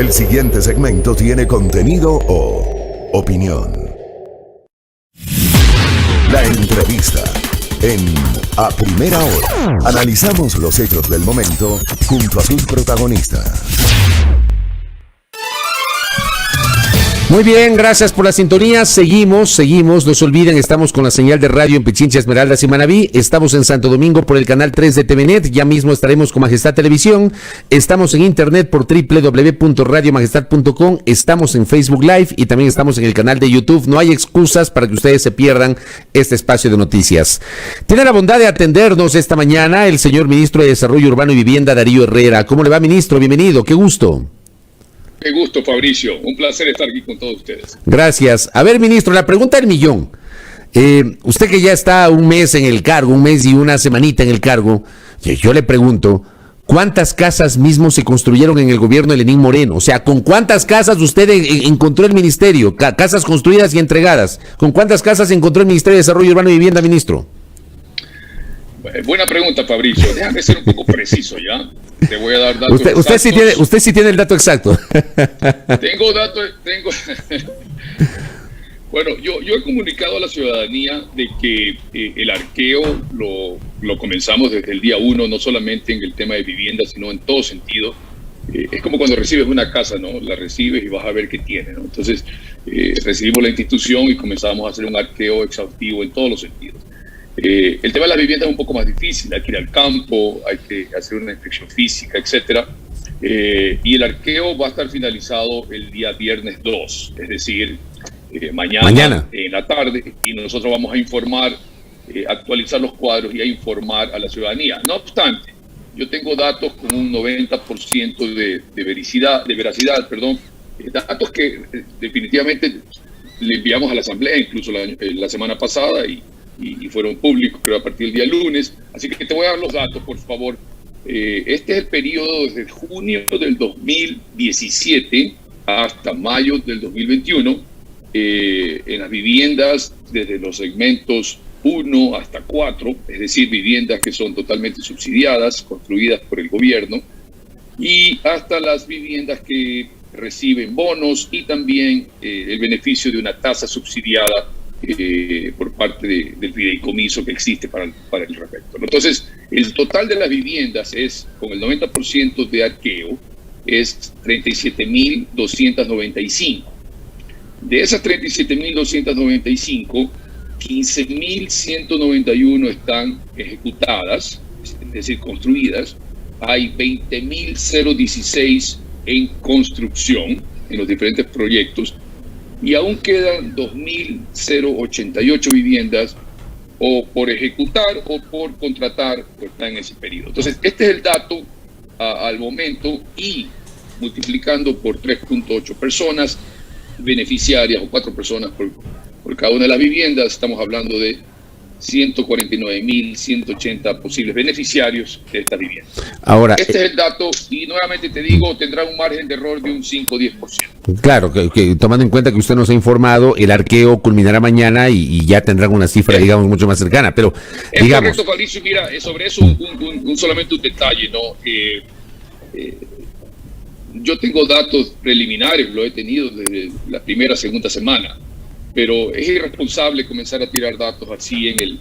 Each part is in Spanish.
El siguiente segmento tiene contenido o opinión. La entrevista en A Primera Hora. Analizamos los hechos del momento junto a sus protagonistas. Muy bien, gracias por la sintonía. Seguimos. No se olviden, estamos con la señal de radio en Pichincha, Esmeraldas y Manabí. Estamos en Santo Domingo por el canal 3 de TVNet. Ya mismo estaremos con Majestad Televisión. Estamos en internet por www.radiomajestad.com. Estamos en Facebook Live y también estamos en el canal de YouTube. No hay excusas para que ustedes se pierdan este espacio de noticias. Tiene la bondad de atendernos esta mañana el señor ministro de Desarrollo Urbano y Vivienda, Darío Herrera. ¿Cómo le va, ministro? Bienvenido, qué gusto. Qué gusto, Fabricio. Un placer estar aquí con todos ustedes. Gracias. A ver, ministro, la pregunta del millón. Usted que ya está un mes en el cargo, un mes y una semanita en el cargo, yo le pregunto, ¿cuántas casas mismo se construyeron en el gobierno de Lenín Moreno? O sea, ¿con cuántas casas usted encontró el ministerio? Casas construidas y entregadas. ¿Con cuántas casas encontró el Ministerio de Desarrollo Urbano y Vivienda, ministro? Buena pregunta, Fabricio. Déjame ser un poco preciso, ¿ya? Te voy a dar datos usted sí tiene el dato exacto. Tengo datos. Bueno, yo he comunicado a la ciudadanía de que el arqueo lo comenzamos desde el día 1, no solamente en el tema de vivienda, sino en todo sentido. Es como cuando recibes una casa, ¿no? La recibes y vas a ver qué tiene, ¿no? Entonces, recibimos la institución y comenzamos a hacer un arqueo exhaustivo en todos los sentidos. El tema de la vivienda es un poco más difícil, hay que ir al campo, hay que hacer una inspección física, etcétera. Y el arqueo va a estar finalizado el día viernes 2, es decir, mañana en la tarde, y nosotros vamos a informar, actualizar los cuadros y a informar a la ciudadanía. No obstante, yo tengo datos con un 90% de veracidad, datos que definitivamente le enviamos a la Asamblea, incluso la semana pasada, y fueron públicos, creo, a partir del día lunes. Así que te voy a dar los datos, por favor. Este es el periodo desde junio del 2017 hasta mayo del 2021. En las viviendas, desde los segmentos 1 hasta 4, es decir, viviendas que son totalmente subsidiadas, construidas por el gobierno, y hasta las viviendas que reciben bonos y también el beneficio de una tasa subsidiada por parte del fideicomiso que existe para el respecto. Entonces, el total de las viviendas es, con el 90% de arqueo, es 37.295. De esas 37.295, 15.191 están ejecutadas, es decir, construidas. Hay 20.016 en construcción en los diferentes proyectos, y aún quedan 2.088 viviendas o por ejecutar o por contratar que están en ese periodo. Entonces, este es el dato al momento, y multiplicando por 3.8 personas beneficiarias o 4 personas por cada una de las viviendas, estamos hablando de 149.180 posibles beneficiarios de esta vivienda. Ahora, este es el dato, y nuevamente te digo, tendrá un margen de error de un 5 o 10%. Claro, que tomando en cuenta que usted nos ha informado, el arqueo culminará mañana y ya tendrán una cifra, digamos, mucho más cercana. Pero, es digamos... correcto, Fabricio. Mira, sobre eso solamente un detalle, ¿no? Yo tengo datos preliminares, lo he tenido desde la primera, segunda semana, pero es irresponsable comenzar a tirar datos así en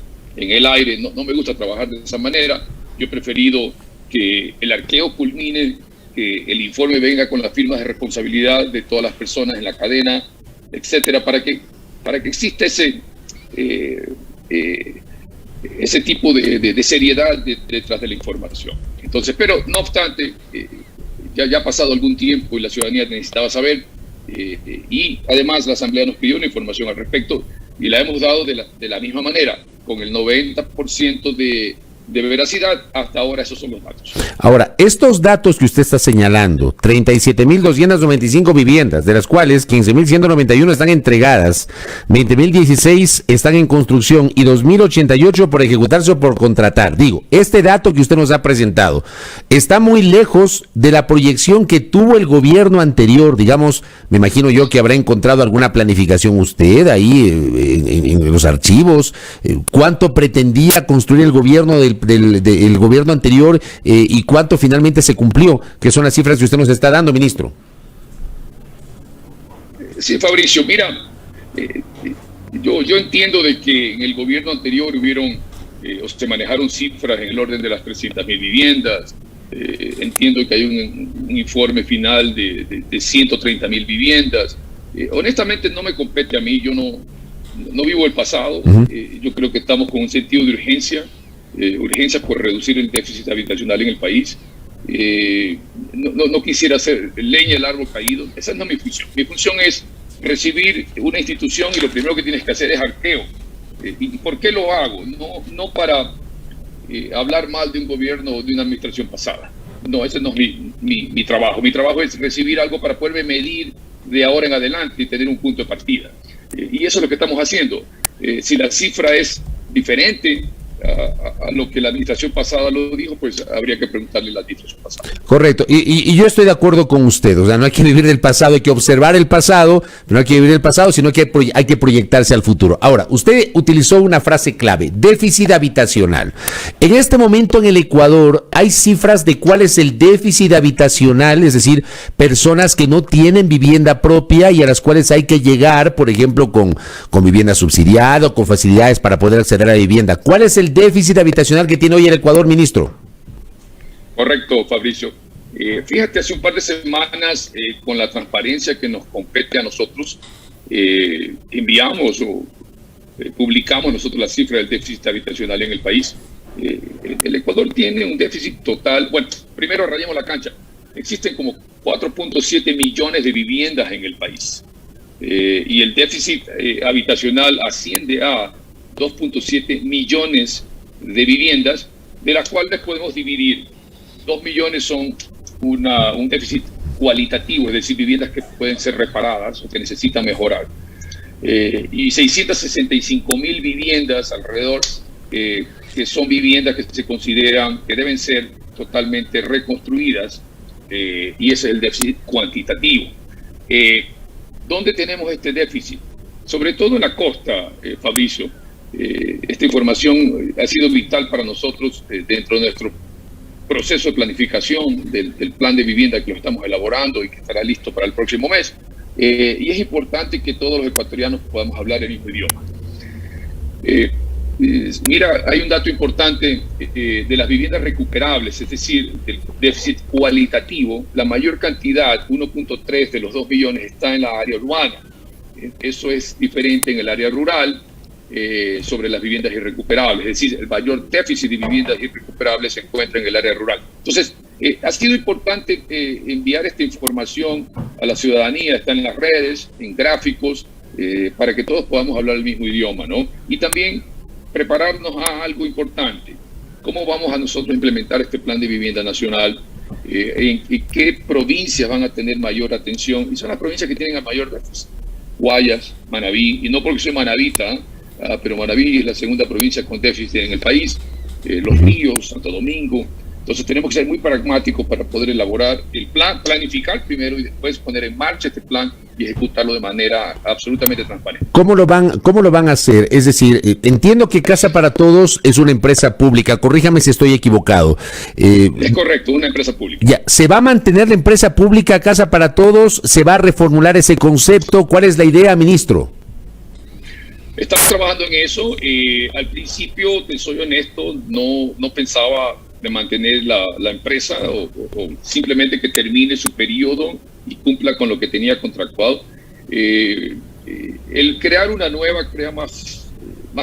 el aire. No me gusta trabajar de esa manera. Yo he preferido que el arqueo culmine, que el informe venga con las firmas de responsabilidad de todas las personas en la cadena, etcétera, para que exista ese tipo de seriedad detrás de la información. Entonces, pero no obstante, ya ha pasado algún tiempo y la ciudadanía necesitaba saber. Y además la Asamblea nos pidió una información al respecto y la hemos dado de la misma manera, con el 90% de veracidad. Hasta ahora esos son los datos. Ahora, estos datos que usted está señalando, 37.295 viviendas, de las cuales 15.191 están entregadas, 20.016 están en construcción y 2.088 por ejecutarse o por contratar. Digo, este dato que usted nos ha presentado está muy lejos de la proyección que tuvo el gobierno anterior. Digamos, me imagino yo que habrá encontrado alguna planificación usted ahí en los archivos. ¿Cuánto pretendía construir el gobierno del gobierno anterior y cuánto finalmente se cumplió? Que son las cifras que usted nos está dando, ministro. Sí, Fabricio, mira, yo entiendo de que en el gobierno anterior hubieron o se manejaron cifras en el orden de las 300.000 viviendas. Entiendo que hay un informe final de 130.000 viviendas. Honestamente no me compete a mí, yo no vivo el pasado. Yo creo que estamos con un sentido de urgencia, urgencia por reducir el déficit habitacional en el país. No quisiera hacer leña del árbol caído, esa no es mi función. Mi función es recibir una institución y lo primero que tienes que hacer es arqueo. ¿Y por qué lo hago? No para hablar mal de un gobierno o de una administración pasada. No, ese no es mi trabajo. Mi trabajo es recibir algo para poderme medir de ahora en adelante y tener un punto de partida. Y eso es lo que estamos haciendo. Si la cifra es diferente a lo que la administración pasada lo dijo, pues habría que preguntarle a la administración pasada. Correcto, y yo estoy de acuerdo con usted, o sea, no hay que vivir del pasado, hay que observar el pasado, no hay que vivir del pasado, sino que hay que proyectarse al futuro. Ahora, usted utilizó una frase clave, déficit habitacional. En este momento en el Ecuador hay cifras de cuál es el déficit habitacional, es decir, personas que no tienen vivienda propia y a las cuales hay que llegar, por ejemplo, con vivienda subsidiada o con facilidades para poder acceder a la vivienda. ¿Cuál es el déficit habitacional que tiene hoy el Ecuador, ministro? Correcto, Fabricio. Fíjate, hace un par de semanas, con la transparencia que nos compete a nosotros, enviamos o publicamos nosotros la cifra del déficit habitacional en el país. El Ecuador tiene un déficit total. Bueno, primero rayemos la cancha. Existen como 4.7 millones de viviendas en el país. Y el déficit habitacional asciende a 2.7 millones de viviendas, de las cuales podemos dividir 2 millones son un déficit cualitativo, es decir, viviendas que pueden ser reparadas o que necesitan mejorar, y 665.000 viviendas alrededor, que son viviendas que se consideran que deben ser totalmente reconstruidas, y ese es el déficit cuantitativo. ¿Dónde tenemos este déficit? Sobre todo en la costa, Fabricio. Esta información ha sido vital para nosotros dentro de nuestro proceso de planificación del plan de vivienda que lo estamos elaborando y que estará listo para el próximo mes. Y es importante que todos los ecuatorianos podamos hablar el mismo idioma. Mira, hay un dato importante de las viviendas recuperables, es decir, del déficit cualitativo. La mayor cantidad, 1.3 de los 2 millones, está en la área urbana. Eso es diferente en el área rural. Sobre las viviendas irrecuperables, es decir, el mayor déficit de viviendas irrecuperables se encuentra en el área rural. Entonces, ha sido importante enviar esta información a la ciudadanía, está en las redes, en gráficos, para que todos podamos hablar el mismo idioma, ¿no? Y también prepararnos a algo importante. ¿Cómo vamos a nosotros implementar este plan de vivienda nacional? ¿En qué provincias van a tener mayor atención? Y son las provincias que tienen el mayor déficit. Guayas, Manabí, y no porque soy manabita, pero Manabí es la segunda provincia con déficit en el país, Los Ríos, Santo Domingo. Entonces tenemos que ser muy pragmáticos para poder elaborar el plan, planificar primero y después poner en marcha este plan y ejecutarlo de manera absolutamente transparente. ¿Cómo lo van a hacer? Es decir, entiendo que Casa para Todos es una empresa pública, corríjame si estoy equivocado. Es correcto, una empresa pública. Ya, ¿se va a mantener la empresa pública Casa para Todos? ¿Se va a reformular ese concepto? ¿Cuál es la idea, ministro? Estamos trabajando en eso. Al principio, te soy honesto, no pensaba de mantener la empresa o simplemente que termine su periodo y cumpla con lo que tenía contractuado. El crear una nueva crea más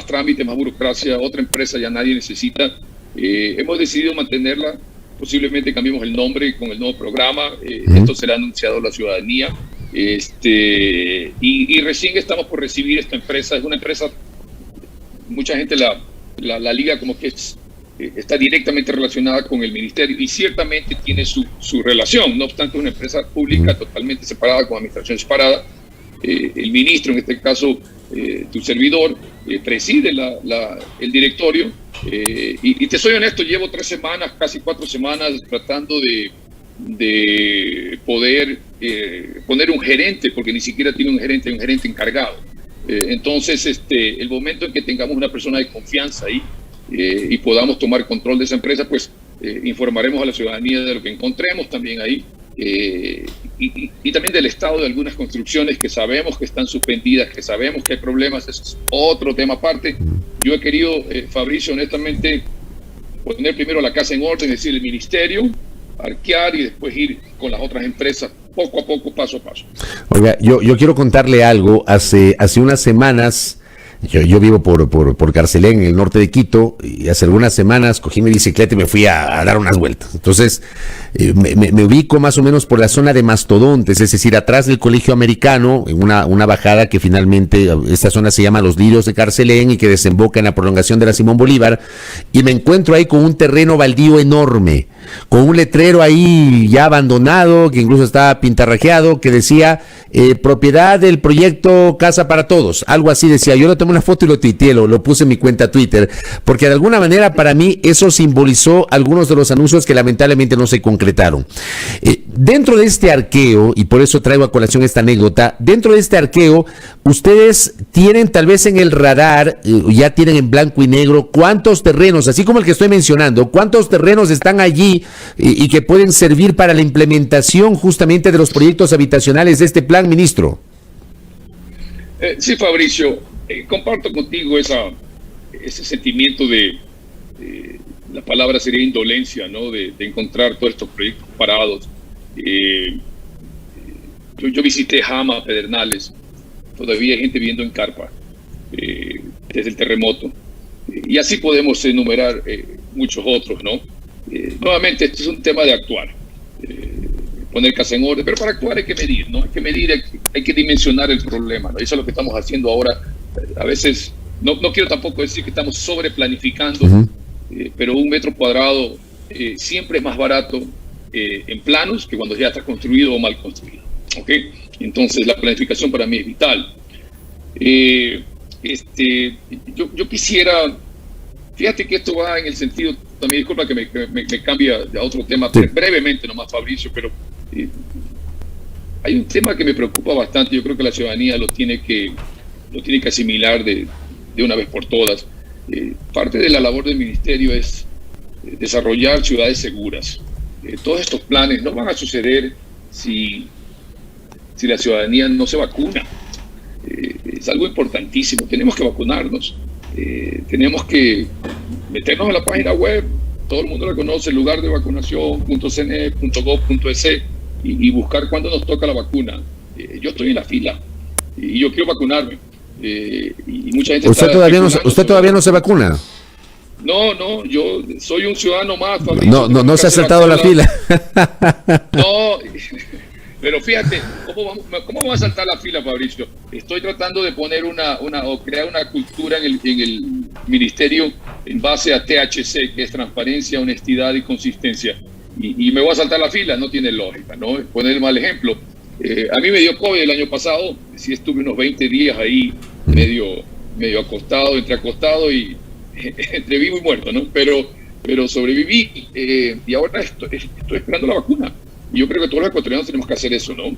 trámite, más burocracia. Otra empresa ya nadie necesita. Hemos decidido mantenerla. Posiblemente cambiemos el nombre con el nuevo programa. Esto será anunciado a la ciudadanía. Y recién estamos por recibir esta empresa. Es una empresa, mucha gente la liga como que está directamente relacionada con el ministerio y ciertamente tiene su relación. No obstante, es una empresa pública totalmente separada, con administración separada. El ministro, en este caso tu servidor, preside el directorio. Y te soy honesto, llevo 3 semanas, casi 4 semanas tratando de poder poner un gerente, porque ni siquiera tiene un gerente encargado. Entonces, el momento en que tengamos una persona de confianza ahí y podamos tomar control de esa empresa, pues informaremos a la ciudadanía de lo que encontremos también ahí. y también del estado de algunas construcciones que sabemos que están suspendidas, que sabemos que hay problemas. Eso es otro tema aparte. Yo he querido, Fabricio, honestamente, poner primero la casa en orden, es decir, el ministerio, arquear y después ir con las otras empresas poco a poco, paso a paso. Oiga, yo quiero contarle algo. Hace unas semanas, yo vivo por Carcelén, en el norte de Quito, y hace algunas semanas cogí mi bicicleta y me fui a dar unas vueltas. Entonces, me ubico más o menos por la zona de Mastodontes, es decir, atrás del Colegio Americano, en una bajada que finalmente, esta zona se llama Los Lirios de Carcelén y que desemboca en la prolongación de la Simón Bolívar, y me encuentro ahí con un terreno baldío enorme, con un letrero ahí ya abandonado, que incluso estaba pintarrajeado, que decía propiedad del proyecto Casa para Todos, algo así decía. Yo lo tomé una foto y lo tuiteé, lo puse en mi cuenta Twitter, porque de alguna manera para mí eso simbolizó algunos de los anuncios que lamentablemente no se concretaron. Dentro de este arqueo, y por eso traigo a colación esta anécdota, dentro de este arqueo, ustedes tienen tal vez en el radar, ya tienen en blanco y negro, cuántos terrenos, así como el que estoy mencionando, cuántos terrenos están allí y que pueden servir para la implementación justamente de los proyectos habitacionales de este plan, ministro. Sí, Fabricio, comparto contigo ese sentimiento de la palabra sería indolencia, ¿no? De encontrar todos estos proyectos parados. Yo visité Jama, Pedernales, todavía hay gente viviendo en carpa desde el terremoto, y así podemos enumerar muchos otros, ¿no? Nuevamente, esto es un tema de actuar, poner casa en orden, pero para actuar hay que medir, ¿no? Hay que medir, hay que dimensionar el problema, ¿no? Eso es lo que estamos haciendo ahora. A veces, no quiero tampoco decir que estamos sobreplanificando, pero un metro cuadrado siempre es más barato en planos que cuando ya está construido o mal construido, ¿ok? Entonces, la planificación para mí es vital. Yo quisiera, fíjate que esto va en el sentido, también disculpa que me cambia a otro tema, sí, brevemente nomás, Fabricio, pero hay un tema que me preocupa bastante. Yo creo que la ciudadanía lo tiene que asimilar de una vez por todas. Parte de la labor del ministerio es desarrollar ciudades seguras. Todos estos planes no van a suceder si la ciudadanía no se vacuna. Es algo importantísimo. Tenemos que vacunarnos. Tenemos que meternos en la página web, todo el mundo la conoce, lugar de vacunación.cne.gov.es, y buscar cuándo nos toca la vacuna. Yo estoy en la fila y yo quiero vacunarme. Y mucha gente ¿Usted todavía no se vacuna? No, yo soy un ciudadano más. No se ha saltado la fila. No, pero fíjate, ¿cómo vamos a saltar la fila, Fabricio? Estoy tratando de poner o crear una cultura en el ministerio en base a THC, que es transparencia, honestidad y consistencia. Y me voy a saltar la fila, no tiene lógica, ¿no? Poner el mal ejemplo. A mí me dio COVID el año pasado, sí estuve unos 20 días ahí, medio acostado, entre acostado y entre vivo y muerto, ¿no? Pero sobreviví, y ahora estoy esperando la vacuna. Y yo creo que todos los ecuatorianos tenemos que hacer eso, ¿no?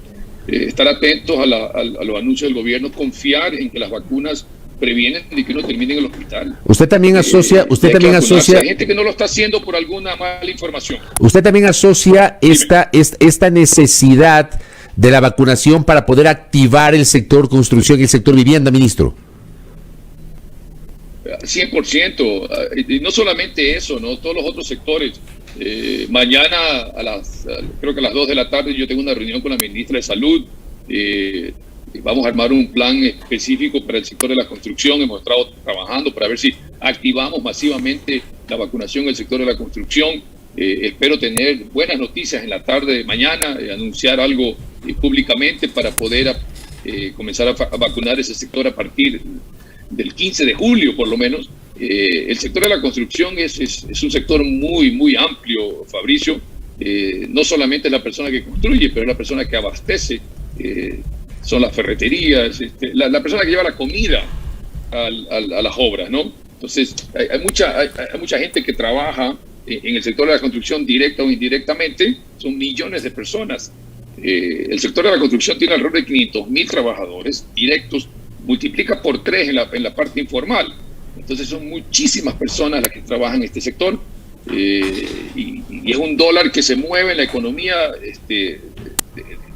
Estar atentos a los anuncios del gobierno, confiar en que las vacunas previenen de que uno termine en el hospital. Usted también asocia, hay gente que no lo está haciendo por alguna mala información. Usted también asocia esta necesidad de la vacunación para poder activar el sector construcción y el sector vivienda, ministro. 100%, y no solamente eso, ¿no? Todos los otros sectores. Mañana creo que a las 2 de la tarde yo tengo una reunión con la ministra de Salud. Vamos a armar un plan específico para el sector de la construcción. Hemos estado trabajando para ver si activamos masivamente la vacunación en el sector de la construcción. Espero tener buenas noticias en la tarde de mañana, anunciar algo públicamente para poder comenzar a vacunar ese sector a partir del 15 de julio, por lo menos. El sector de la construcción es un sector muy, muy amplio, Fabricio. No solamente es la persona que construye, pero es la persona que abastece. Son las ferreterías, la persona que lleva la comida a las obras, ¿no? Entonces, hay mucha gente que trabaja en el sector de la construcción, directa o indirectamente. Son millones de personas. El sector de la construcción tiene alrededor de 500,000 trabajadores directos, multiplica por 3 en la parte informal. Entonces son muchísimas personas las que trabajan en este sector, y es un dólar que se mueve en la economía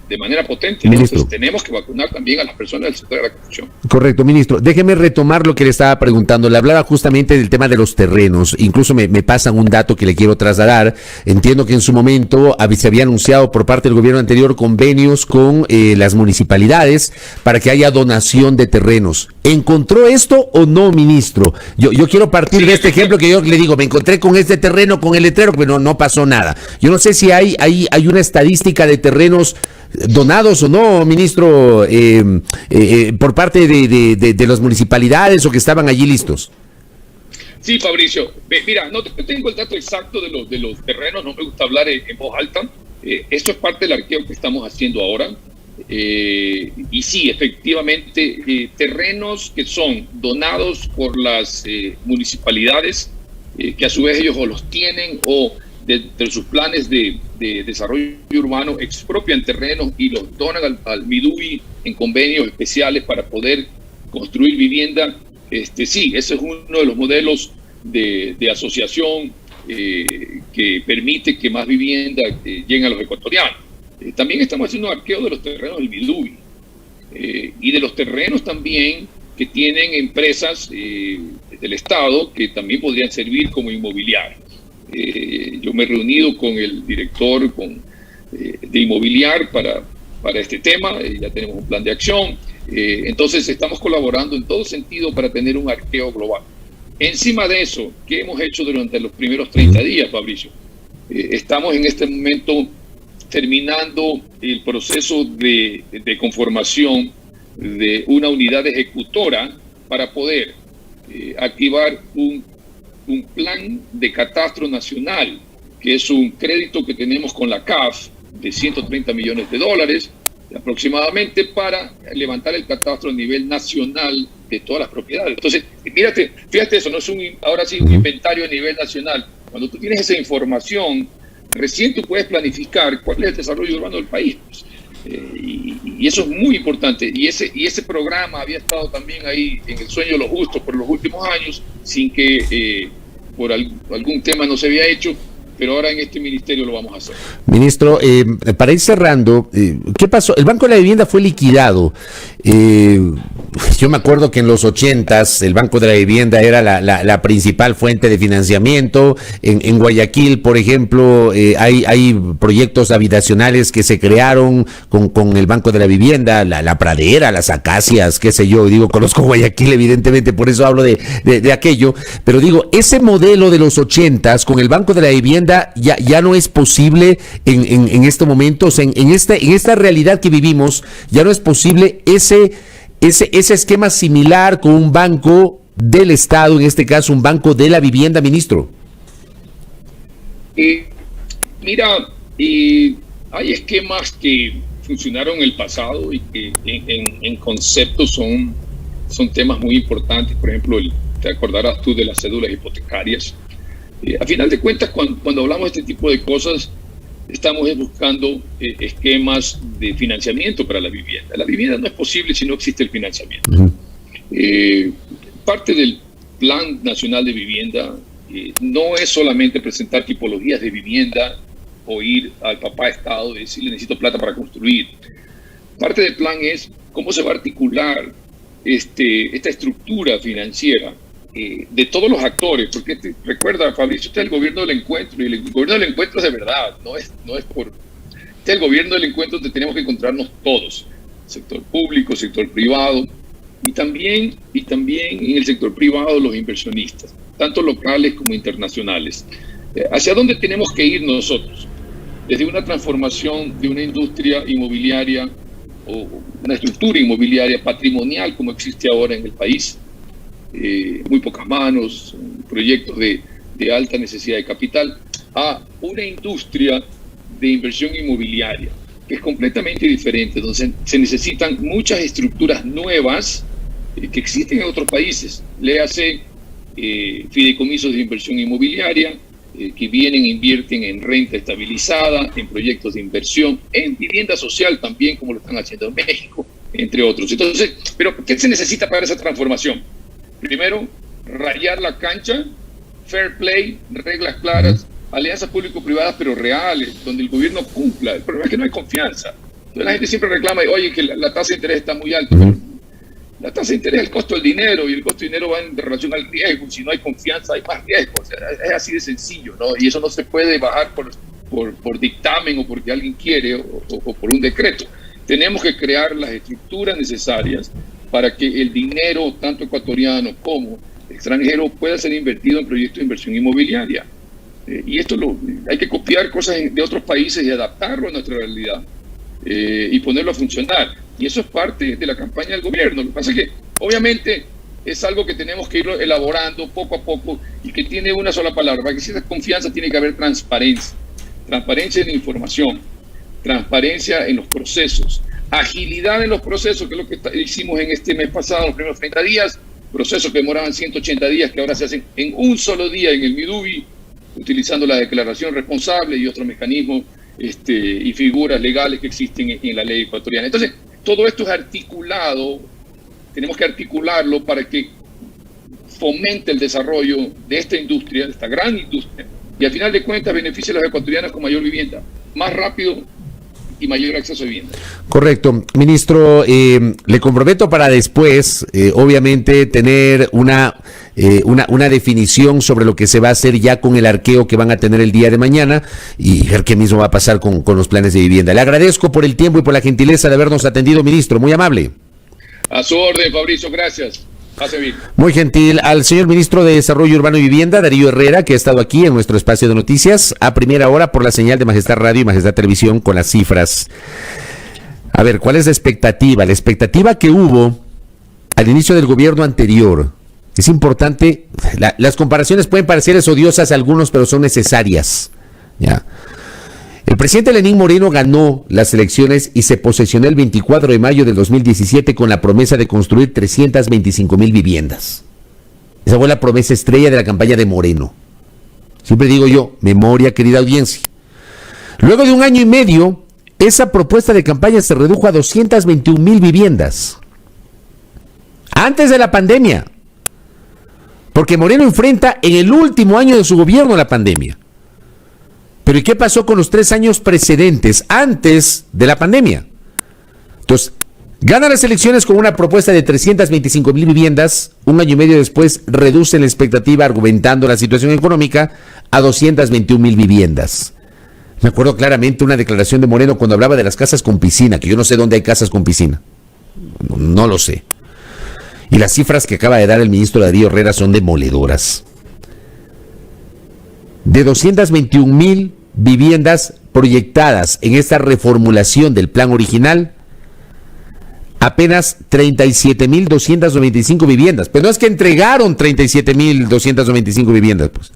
de manera potente. Ministro. Entonces tenemos que vacunar también a las personas del sector de la construcción. Correcto, ministro. Déjeme retomar lo que le estaba preguntando. Le hablaba justamente del tema de los terrenos. Incluso me pasan un dato que le quiero trasladar. Entiendo que en su momento se había anunciado por parte del gobierno anterior convenios con las municipalidades para que haya donación de terrenos. ¿Encontró esto o no, ministro? Yo quiero partir de este ejemplo que yo le digo, me encontré con este terreno, con el letrero, pero no pasó nada. Yo no sé si hay una estadística de terrenos donados o no, ministro, por parte de las municipalidades o que estaban allí listos. Sí, Fabricio. Mira, no tengo el dato exacto de los terrenos, no me gusta hablar en voz alta. Esto es parte del arqueo que estamos haciendo ahora. Y sí, efectivamente, terrenos que son donados por las municipalidades, que a su vez ellos o los tienen o de sus planes de desarrollo urbano expropian terrenos y los donan al Midubi en convenios especiales para poder construir vivienda. Sí, ese es uno de los modelos de asociación que permite que más vivienda lleguen a los ecuatorianos. También estamos haciendo un arqueo de los terrenos del Midubi y de los terrenos también que tienen empresas del Estado que también podrían servir como inmobiliarios. Yo me he reunido con el director de Inmobiliar para este tema, ya tenemos un plan de acción, entonces estamos colaborando en todo sentido para tener un arqueo global. Encima de eso, ¿qué hemos hecho durante los primeros 30 días, Fabricio? Estamos en este momento terminando el proceso de conformación de una unidad ejecutora para poder activar un plan de catastro nacional, que es un crédito que tenemos con la CAF de $130 millones aproximadamente para levantar el catastro a nivel nacional de todas las propiedades. Entonces, fíjate eso, no es ahora sí un inventario a nivel nacional. Cuando tú tienes esa información, recién tú puedes planificar cuál es el desarrollo urbano del país. Y eso es muy importante. Y ese programa había estado también ahí en el sueño de los justos por los últimos años, sin que por algún tema no se había hecho, pero ahora en este ministerio lo vamos a hacer. Ministro, para ir cerrando, ¿qué pasó? El Banco de la Vivienda fue liquidado. Yo me acuerdo que en los 80s el Banco de la Vivienda era la principal fuente de financiamiento. En Guayaquil, por ejemplo, hay proyectos habitacionales que se crearon con el Banco de la Vivienda, la Pradera, las Acacias, qué sé yo. Digo, conozco Guayaquil, evidentemente, por eso hablo de aquello. Pero digo, ese modelo de los 80s con el Banco de la Vivienda ya no es posible en este momento. O sea, en esta realidad que vivimos, ya no es posible ese esquema similar con un banco del Estado, en este caso un banco de la vivienda, ministro. Mira, hay esquemas que funcionaron en el pasado y que en concepto son temas muy importantes. Por ejemplo, te acordarás tú de las cédulas hipotecarias. A final de cuentas, cuando hablamos de este tipo de cosas, estamos buscando esquemas de financiamiento para la vivienda. La vivienda no es posible si no existe el financiamiento. Parte del Plan Nacional de Vivienda no es solamente presentar tipologías de vivienda o ir al papá Estado y decirle necesito plata para construir. Parte del plan es cómo se va a articular esta estructura financiera de todos los actores, porque recuerda, Fabricio, este es el gobierno del encuentro, y el gobierno del encuentro es de verdad, no es por... Este es el gobierno del encuentro donde tenemos que encontrarnos todos, sector público, sector privado, y también en el sector privado los inversionistas, tanto locales como internacionales. ¿Hacia dónde tenemos que ir nosotros? Desde una transformación de una industria inmobiliaria o una estructura inmobiliaria patrimonial como existe ahora en el país, muy pocas manos, proyectos de alta necesidad de capital, a una industria de inversión inmobiliaria que es completamente diferente, donde se necesitan muchas estructuras nuevas que existen en otros países. Léase fideicomisos de inversión inmobiliaria que invierten en renta estabilizada, en proyectos de inversión, en vivienda social también, como lo están haciendo en México, entre otros. Entonces, ¿pero qué se necesita para esa transformación? Primero, rayar la cancha, fair play, reglas claras, alianzas público-privadas pero reales, donde el gobierno cumpla. El problema es que no hay confianza. Entonces la gente siempre reclama, oye, que la tasa de interés está muy alta. Uh-huh. La tasa de interés es el costo del dinero, y el costo del dinero va en relación al riesgo. Si no hay confianza, hay más riesgo. O sea, es así de sencillo, ¿no? Y eso no se puede bajar por dictamen o porque alguien quiere o por un decreto. Tenemos que crear las estructuras necesarias para que el dinero, tanto ecuatoriano como extranjero, pueda ser invertido en proyectos de inversión inmobiliaria. Y esto hay que copiar cosas de otros países y adaptarlo a nuestra realidad y ponerlo a funcionar. Y eso es parte de la campaña del gobierno. Lo que pasa es que, obviamente, es algo que tenemos que ir elaborando poco a poco y que tiene una sola palabra. Para que exista confianza tiene que haber transparencia. Transparencia en la información, transparencia en los procesos, agilidad en los procesos, que es lo que hicimos en este mes pasado, los primeros 30 días, procesos que demoraban 180 días, que ahora se hacen en un solo día en el MIDUBI, utilizando la declaración responsable y otros mecanismos y figuras legales que existen en la ley ecuatoriana. Entonces, todo esto es articulado, tenemos que articularlo para que fomente el desarrollo de esta industria, de esta gran industria, y al final de cuentas beneficia a los ecuatorianos con mayor vivienda, más rápido y mayor acceso a vivienda. Correcto. Ministro, le comprometo para después, obviamente, tener una definición sobre lo que se va a hacer ya con el arqueo que van a tener el día de mañana y ver qué mismo va a pasar con los planes de vivienda. Le agradezco por el tiempo y por la gentileza de habernos atendido, ministro. Muy amable. A su orden, Fabricio. Gracias. Pase bien. Muy gentil. Al señor ministro de Desarrollo Urbano y Vivienda, Darío Herrera, que ha estado aquí en nuestro espacio de noticias a primera hora por la señal de Majestad Radio y Majestad Televisión con las cifras. A ver, ¿cuál es la expectativa? La expectativa que hubo al inicio del gobierno anterior. Es importante, las comparaciones pueden parecerles odiosas a algunos, pero son necesarias. ¿Ya? El presidente Lenín Moreno ganó las elecciones y se posesionó el 24 de mayo del 2017 con la promesa de construir 325,000 viviendas. Esa fue la promesa estrella de la campaña de Moreno. Siempre digo yo, memoria, querida audiencia. Luego de un año y medio, esa propuesta de campaña se redujo a 221,000 viviendas. Antes de la pandemia. Porque Moreno enfrenta en el último año de su gobierno la pandemia. Pero ¿y qué pasó con los 3 años precedentes, antes de la pandemia? Entonces, gana las elecciones con una propuesta de 325,000 viviendas. Un año y medio después, reduce la expectativa, argumentando la situación económica, a 221,000 viviendas. Me acuerdo claramente una declaración de Moreno cuando hablaba de las casas con piscina, que yo no sé dónde hay casas con piscina. No lo sé. Y las cifras que acaba de dar el ministro Darío Herrera son demoledoras. De 221,000 viviendas proyectadas en esta reformulación del plan original, apenas 37,295 viviendas. Pero no es que entregaron 37,295 viviendas, pues.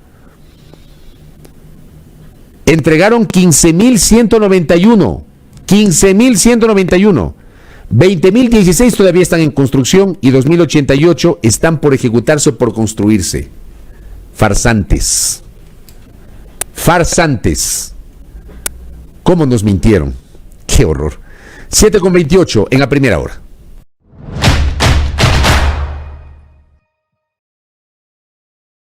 Entregaron 15,191. 15,191. 20,016 todavía están en construcción y 2,088 están por ejecutarse o por construirse. Farsantes. Farsantes. ¿Cómo nos mintieron? ¡Qué horror! 7:28 en la primera hora.